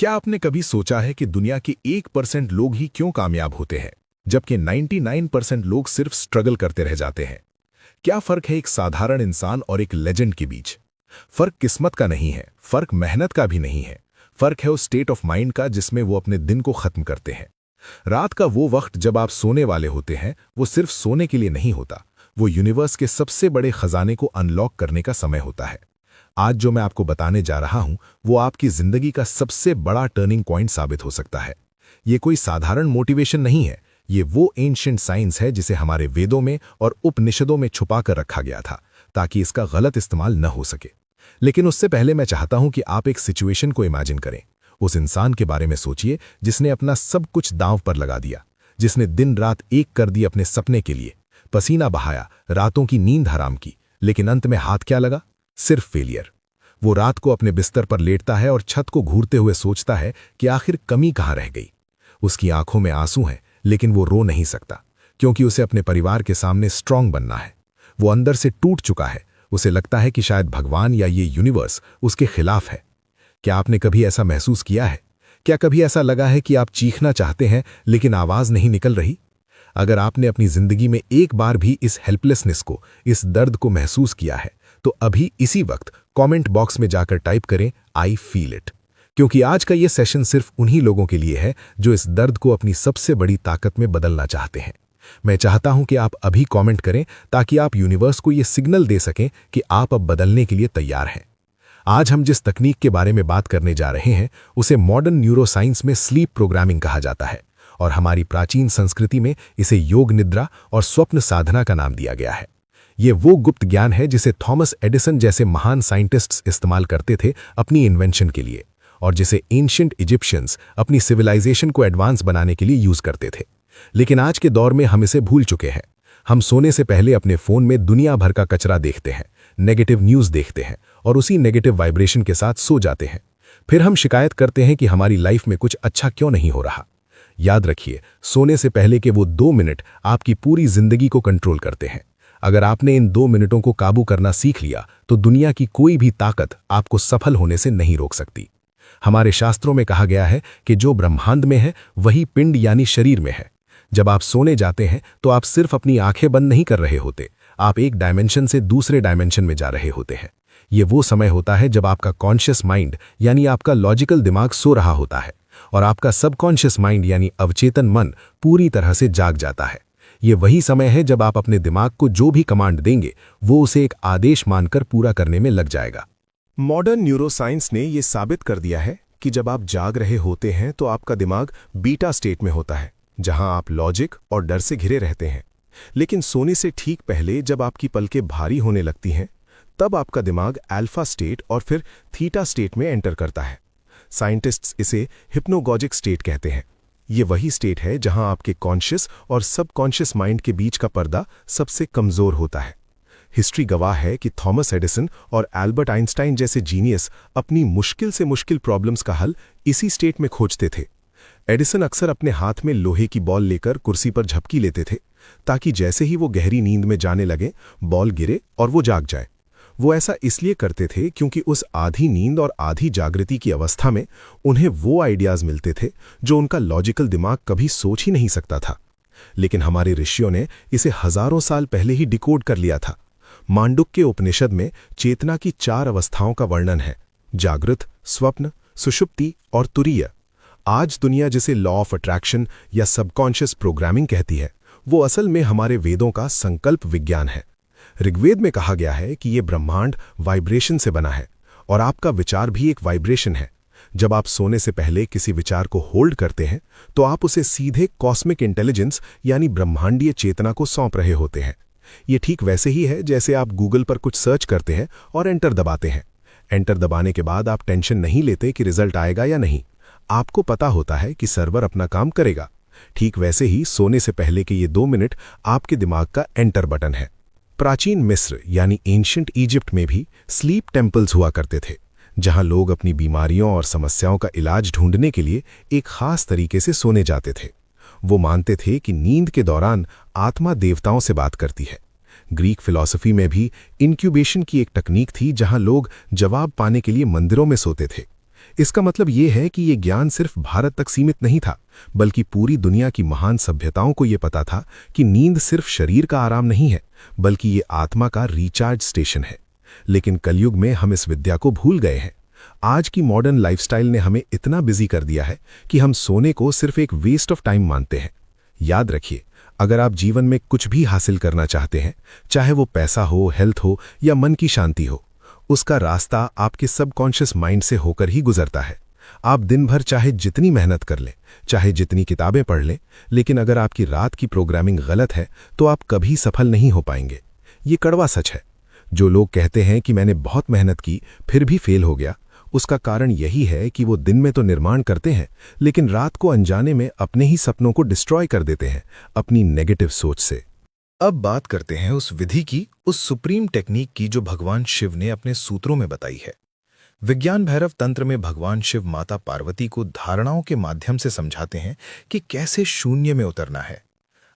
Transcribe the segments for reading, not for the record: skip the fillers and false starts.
क्या आपने कभी सोचा है कि दुनिया के 1% लोग ही क्यों कामयाब होते हैं, जबकि 99% लोग सिर्फ स्ट्रगल करते रह जाते हैं? क्या फर्क है एक साधारण इंसान और एक लेजेंड के बीच? फर्क किस्मत का नहीं है, फर्क मेहनत का भी नहीं है। फर्क है उस स्टेट ऑफ माइंड का जिसमें वो अपने दिन को खत्म करते हैं। रात का वो वक्त जब आप सोने वाले होते हैं, वो सिर्फ सोने के लिए नहीं होता, वो यूनिवर्स के सबसे बड़े खजाने को अनलॉक करने का समय होता है। आज जो मैं आपको बताने जा रहा हूं, वो आपकी जिंदगी का सबसे बड़ा टर्निंग पॉइंट साबित हो सकता है। ये कोई साधारण मोटिवेशन नहीं है, ये वो एंशिएंट साइंस है जिसे हमारे वेदों में और उपनिषदों में छुपा कर रखा गया था, ताकि इसका गलत इस्तेमाल न हो सके। लेकिन उससे पहले मैं चाहता हूं कि आप एक सिचुएशन को इमेजिन करें। उस इंसान के बारे में सोचिए जिसने अपना सब कुछ दांव पर लगा दिया, जिसने दिन रात एक कर दी अपने सपने के लिए, पसीना बहाया, रातों की नींद हराम की, लेकिन अंत में हाथ क्या लगा? सिर्फ फेलियर। वो रात को अपने बिस्तर पर लेटता है और छत को घूरते हुए सोचता है कि आखिर कमी कहाँ रह गई। उसकी आंखों में आंसू हैं, लेकिन वो रो नहीं सकता, क्योंकि उसे अपने परिवार के सामने स्ट्रांग बनना है। वो अंदर से टूट चुका है। उसे लगता है कि शायद भगवान या ये यूनिवर्स उसके खिलाफ है। क्या आपने कभी ऐसा महसूस किया है? क्या कभी ऐसा लगा है कि आप चीखना चाहते हैं लेकिन आवाज नहीं निकल रही? अगर आपने अपनी जिंदगी में एक बार भी इस हेल्पलेसनेस को, इस दर्द को महसूस किया है, तो अभी इसी वक्त कमेंट बॉक्स में जाकर टाइप करें आई फील इट, क्योंकि आज का ये सेशन सिर्फ उन्हीं लोगों के लिए है जो इस दर्द को अपनी सबसे बड़ी ताकत में बदलना चाहते हैं। मैं चाहता हूं कि आप अभी कमेंट करें ताकि आप यूनिवर्स को ये सिग्नल दे सकें कि आप अब बदलने के लिए तैयार हैं। आज हम जिस तकनीक के बारे में बात करने जा रहे हैं, उसे मॉडर्न न्यूरोसाइंस में स्लीप प्रोग्रामिंग कहा जाता है, और हमारी प्राचीन संस्कृति में इसे योग निद्रा और स्वप्न साधना का नाम दिया गया है। ये वो गुप्त ज्ञान है जिसे थॉमस एडिसन जैसे महान साइंटिस्ट्स इस्तेमाल करते थे अपनी इन्वेंशन के लिए, और जिसे एंशिएंट इजिप्शियंस अपनी सिविलाइजेशन को एडवांस बनाने के लिए यूज करते थे। लेकिन आज के दौर में हम इसे भूल चुके हैं। हम सोने से पहले अपने फोन में दुनिया भर का कचरा देखते हैं, नेगेटिव न्यूज देखते हैं और उसी नेगेटिव वाइब्रेशन के साथ सो जाते हैं। फिर हम शिकायत करते हैं कि हमारी लाइफ में कुछ अच्छा क्यों नहीं हो रहा। याद रखिए, सोने से पहले के वो 2 मिनट आपकी पूरी जिंदगी को कंट्रोल करते हैं। अगर आपने इन 2 मिनटों को काबू करना सीख लिया, तो दुनिया की कोई भी ताकत आपको सफल होने से नहीं रोक सकती। हमारे शास्त्रों में कहा गया है कि जो ब्रह्मांड में है वही पिंड यानी शरीर में है। जब आप सोने जाते हैं तो आप सिर्फ अपनी आंखें बंद नहीं कर रहे होते, आप एक डायमेंशन से दूसरे डायमेंशन में जा रहे होते हैं। ये वो समय होता है जब आपका कॉन्शियस माइंड यानी आपका लॉजिकल दिमाग सो रहा होता है, और आपका सबकॉन्शियस माइंड यानी अवचेतन मन पूरी तरह से जाग जाता है। ये वही समय है जब आप अपने दिमाग को जो भी कमांड देंगे, वो उसे एक आदेश मानकर पूरा करने में लग जाएगा। मॉडर्न न्यूरोसाइंस ने यह साबित कर दिया है कि जब आप जाग रहे होते हैं तो आपका दिमाग बीटा स्टेट में होता है, जहां आप लॉजिक और डर से घिरे रहते हैं। लेकिन सोने से ठीक पहले जब आपकी पलकें भारी होने लगती हैं, तब आपका दिमाग अल्फा स्टेट और फिर थीटा स्टेट में एंटर करता है। साइंटिस्ट्स इसे हिप्नोगॉजिक स्टेट कहते हैं। ये वही स्टेट है जहां आपके कॉन्शियस और सबकॉन्शियस माइंड के बीच का पर्दा सबसे कमजोर होता है। हिस्ट्री गवाह है कि थॉमस एडिसन और एल्बर्ट आइंस्टाइन जैसे जीनियस अपनी मुश्किल से मुश्किल प्रॉब्लम्स का हल इसी स्टेट में खोजते थे। एडिसन अक्सर अपने हाथ में लोहे की बॉल लेकर कुर्सी पर झपकी लेते थे, ताकि जैसे ही वो गहरी नींद में जाने लगे, बॉल गिरे और वो जाग जाए। वो ऐसा इसलिए करते थे क्योंकि उस आधी नींद और आधी जागृति की अवस्था में उन्हें वो आइडियाज मिलते थे जो उनका लॉजिकल दिमाग कभी सोच ही नहीं सकता था। लेकिन हमारे ऋषियों ने इसे हजारों साल पहले ही डिकोड कर लिया था। मांडुक्य उपनिषद में चेतना की 4 अवस्थाओं का वर्णन है: जागृत, स्वप्न, सुषुप्ति और तुरीय। आज दुनिया जिसे लॉ ऑफ अट्रैक्शन या सबकॉन्शियस प्रोग्रामिंग कहती है, वो असल में हमारे वेदों का संकल्प विज्ञान है। ऋग्वेद में कहा गया है कि ये ब्रह्मांड वाइब्रेशन से बना है, और आपका विचार भी एक वाइब्रेशन है। जब आप सोने से पहले किसी विचार को होल्ड करते हैं, तो आप उसे सीधे कॉस्मिक इंटेलिजेंस यानी ब्रह्मांडीय चेतना को सौंप रहे होते हैं। ये ठीक वैसे ही है जैसे आप गूगल पर कुछ सर्च करते हैं और एंटर दबाते हैं। एंटर दबाने के बाद आप टेंशन नहीं लेते कि रिजल्ट आएगा या नहीं। आपको पता होता है कि सर्वर अपना काम करेगा। ठीक वैसे ही सोने से पहले के ये 2 मिनट आपके दिमाग का एंटर बटन है। प्राचीन मिस्र यानी एंशिएंट इजिप्ट में भी स्लीप टेम्पल्स हुआ करते थे, जहां लोग अपनी बीमारियों और समस्याओं का इलाज ढूंढने के लिए एक खास तरीके से सोने जाते थे। वो मानते थे कि नींद के दौरान आत्मा देवताओं से बात करती है। ग्रीक फिलॉसफी में भी इंक्यूबेशन की एक तकनीक थी, जहां लोग जवाब पाने के लिए मंदिरों में सोते थे। इसका मतलब ये है कि ये ज्ञान सिर्फ भारत तक सीमित नहीं था, बल्कि पूरी दुनिया की महान सभ्यताओं को ये पता था कि नींद सिर्फ शरीर का आराम नहीं है, बल्कि ये आत्मा का रिचार्ज स्टेशन है। लेकिन कलयुग में हम इस विद्या को भूल गए हैं। आज की मॉडर्न लाइफस्टाइल ने हमें इतना बिजी कर दिया है कि हम सोने को सिर्फ एक वेस्ट ऑफ टाइम मानते हैं। याद रखिए, अगर आप जीवन में कुछ भी हासिल करना चाहते हैं, चाहे वो पैसा हो, हेल्थ हो या मन की शांति हो, उसका रास्ता आपके सबकॉन्शियस माइंड से होकर ही गुजरता है। आप दिन भर चाहे जितनी मेहनत कर लें, चाहे जितनी किताबें पढ़ लें, लेकिन अगर आपकी रात की प्रोग्रामिंग गलत है तो आप कभी सफल नहीं हो पाएंगे। ये कड़वा सच है। जो लोग कहते हैं कि मैंने बहुत मेहनत की फिर भी फेल हो गया, उसका कारण यही है कि वो दिन में तो निर्माण करते हैं, लेकिन रात को अनजाने में अपने ही सपनों को डिस्ट्रॉय कर देते हैं अपनी नेगेटिव सोच से। अब बात करते हैं उस विधि की, उस सुप्रीम टेक्निक की जो भगवान शिव ने अपने सूत्रों में बताई है। विज्ञान भैरव तंत्र में भगवान शिव माता पार्वती को धारणाओं के माध्यम से समझाते हैं कि कैसे शून्य में उतरना है।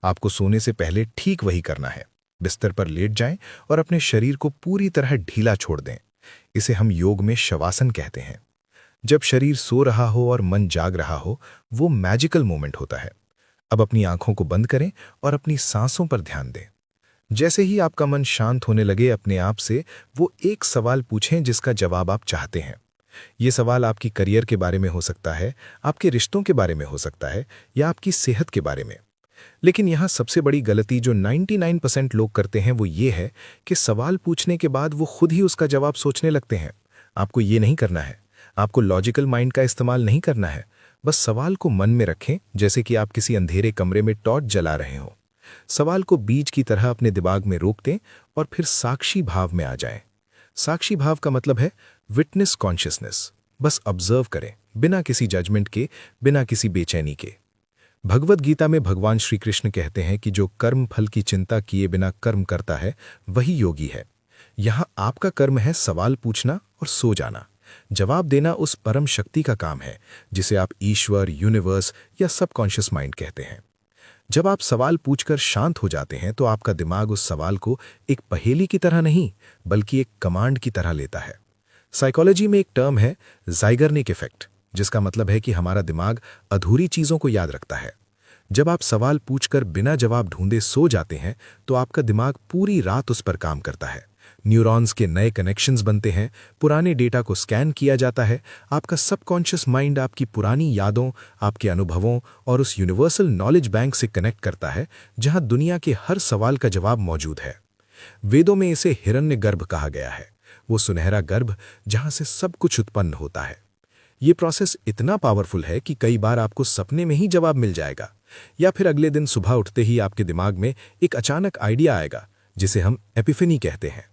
आपको सोने से पहले ठीक वही करना है। बिस्तर पर लेट जाएं और अपने शरीर को पूरी तरह ढीला छोड़ दें। इसे हम योग में शवासन कहते हैं। जब शरीर सो रहा हो और मन जाग रहा हो, वो मैजिकल मोमेंट होता है। अब अपनी आंखों को बंद करें और अपनी सांसों पर ध्यान दें। जैसे ही आपका मन शांत होने लगे, अपने आप से वो एक सवाल पूछें जिसका जवाब आप चाहते हैं। ये सवाल आपकी करियर के बारे में हो सकता है, आपके रिश्तों के बारे में हो सकता है, या आपकी सेहत के बारे में। लेकिन यहाँ सबसे बड़ी गलती जो 99% लोग करते हैं वो ये है कि सवाल पूछने के बाद वो खुद ही उसका जवाब सोचने लगते हैं। आपको ये नहीं करना है। आपको लॉजिकल माइंड का इस्तेमाल नहीं करना है। बस सवाल को मन में रखें, जैसे कि आप किसी अंधेरे कमरे में टॉर्च जला रहे हो। सवाल को बीज की तरह अपने दिमाग में रोक दें और फिर साक्षी भाव में आ जाएं। साक्षी भाव का मतलब है विटनेस कॉन्शियसनेस। बस ऑब्जर्व करें, बिना किसी जजमेंट के, बिना किसी बेचैनी के। भगवद गीता में भगवान श्री कृष्ण कहते हैं कि जो कर्म फल की चिंता किए बिना कर्म करता है वही योगी है। यहाँ आपका कर्म है सवाल पूछना और सो जाना। जवाब देना उस परम शक्ति का काम है जिसे आप ईश्वर, यूनिवर्स या सबकॉन्शियस माइंड कहते हैं। जब आप सवाल पूछकर शांत हो जाते हैं तो आपका दिमाग उस सवाल को एक पहेली की तरह नहीं, बल्कि एक कमांड की तरह लेता है। साइकोलॉजी में एक टर्म है ज़ाइगर्निक इफेक्ट, जिसका मतलब है कि हमारा दिमाग अधूरी चीजों को याद रखता है। जब आप सवाल पूछकर बिना जवाब ढूंढे सो जाते हैं तो आपका दिमाग पूरी रात उस पर काम करता है। न्यूरॉन्स के नए कनेक्शंस बनते हैं, पुराने डेटा को स्कैन किया जाता है। आपका सबकॉन्शियस माइंड आपकी पुरानी यादों, आपके अनुभवों और उस यूनिवर्सल नॉलेज बैंक से कनेक्ट करता है जहां दुनिया के हर सवाल का जवाब मौजूद है। वेदों में इसे हिरण्य गर्भ कहा गया है, वो सुनहरा गर्भ जहां से सब कुछ उत्पन्न होता है। ये प्रोसेस इतना पावरफुल है कि कई बार आपको सपने में ही जवाब मिल जाएगा, या फिर अगले दिन सुबह उठते ही आपके दिमाग में एक अचानक आइडिया आएगा जिसे हम एपिफेनी कहते हैं।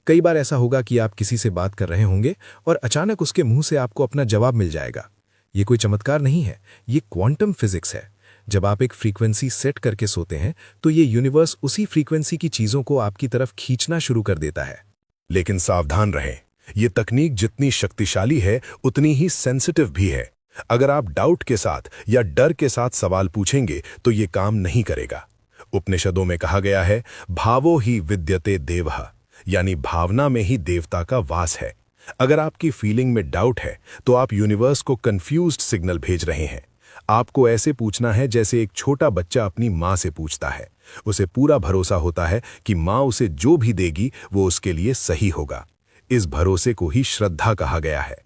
कई बार ऐसा होगा कि आप किसी से बात कर रहे होंगे और अचानक उसके मुंह से आपको अपना जवाब मिल जाएगा। ये कोई चमत्कार नहीं है, ये क्वांटम फिजिक्स है। जब आप एक फ्रीक्वेंसी सेट करके सोते हैं तो ये यूनिवर्स उसी फ्रीक्वेंसी की चीजों को आपकी तरफ खींचना शुरू कर देता है। लेकिन सावधान रहें, ये तकनीक जितनी शक्तिशाली है उतनी ही सेंसिटिव भी है। अगर आप डाउट के साथ या डर के साथ सवाल पूछेंगे तो ये काम नहीं करेगा। उपनिषदों में कहा गया है, भावो ही विद्यते देवः, यानी भावना में ही देवता का वास है। अगर आपकी फीलिंग में डाउट है तो आप यूनिवर्स को कंफ्यूज्ड सिग्नल भेज रहे हैं। आपको ऐसे पूछना है जैसे एक छोटा बच्चा अपनी माँ से पूछता है। उसे पूरा भरोसा होता है कि माँ उसे जो भी देगी वो उसके लिए सही होगा। इस भरोसे को ही श्रद्धा कहा गया है।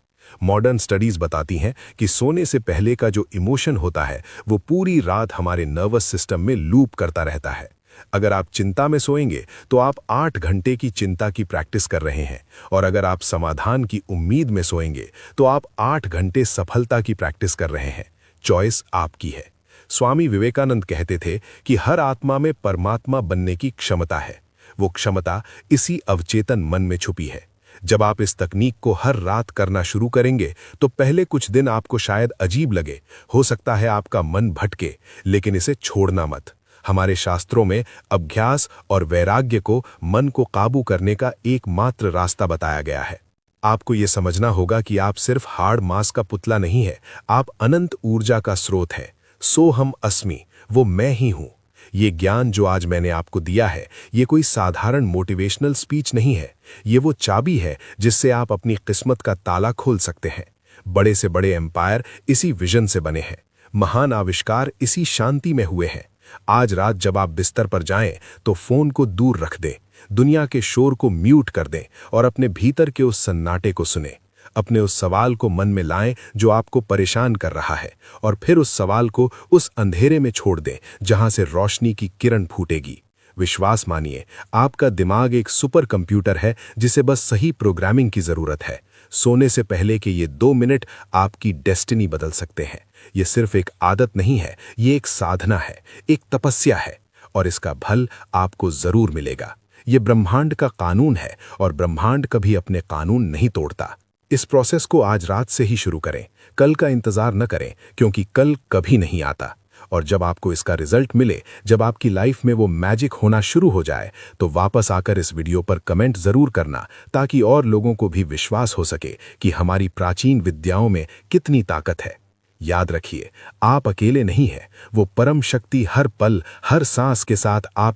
मॉडर्न स्टडीज बताती हैं कि सोने से पहले का जो इमोशन होता है वो पूरी रात हमारे नर्वस सिस्टम में लूप करता रहता है। अगर आप चिंता में सोएंगे तो आप 8 घंटे की चिंता की प्रैक्टिस कर रहे हैं, और अगर आप समाधान की उम्मीद में सोएंगे तो आप 8 घंटे सफलता की प्रैक्टिस कर रहे हैं। चॉइस आपकी है। स्वामी विवेकानंद कहते थे कि हर आत्मा में परमात्मा बनने की क्षमता है। वो क्षमता इसी अवचेतन मन में छुपी है। जब आप इस तकनीक को हर रात करना शुरू करेंगे तो पहले कुछ दिन आपको शायद अजीब लगे, हो सकता है आपका मन भटके, लेकिन इसे छोड़ना मत। हमारे शास्त्रों में अभ्यास और वैराग्य को मन को काबू करने का एकमात्र रास्ता बताया गया है। आपको ये समझना होगा कि आप सिर्फ हार्ड मांस का पुतला नहीं है, आप अनंत ऊर्जा का स्रोत है। सोहम अस्मि, वो मैं ही हूं। ये ज्ञान जो आज मैंने आपको दिया है, ये कोई साधारण मोटिवेशनल स्पीच नहीं है। ये वो चाबी है जिससे आप अपनी किस्मत का ताला खोल सकते हैं। बड़े से बड़े एम्पायर इसी विजन से बने हैं, महान आविष्कार इसी शांति में हुए हैं। आज रात जब आप बिस्तर पर जाएं तो फोन को दूर रख दें, दुनिया के शोर को म्यूट कर दें और अपने भीतर के उस सन्नाटे को सुने। अपने उस सवाल को मन में लाएं जो आपको परेशान कर रहा है, और फिर उस सवाल को उस अंधेरे में छोड़ दें जहां से रोशनी की किरण फूटेगी। विश्वास मानिए, आपका दिमाग एक सुपर कंप्यूटर है जिसे बस सही प्रोग्रामिंग की जरूरत है। सोने से पहले के ये 2 मिनट आपकी डेस्टिनी बदल सकते हैं। ये सिर्फ एक आदत नहीं है, ये एक साधना है, एक तपस्या है, और इसका फल आपको जरूर मिलेगा। ये ब्रह्मांड का कानून है और ब्रह्मांड कभी अपने कानून नहीं तोड़ता। इस प्रोसेस को आज रात से ही शुरू करें, कल का इंतजार न करें, क्योंकि कल कभी नहीं आता। और जब आपको इसका रिजल्ट मिले, जब आपकी लाइफ में वो मैजिक होना शुरू हो जाए, तो वापस आकर इस वीडियो पर कमेंट जरूर करना, ताकि और लोगों को भी विश्वास हो सके कि हमारी प्राचीन विद्याओं में कितनी ताकत है। याद रखिए, आप अकेले नहीं हैं, वो परम शक्ति हर पल, हर सांस के साथ आप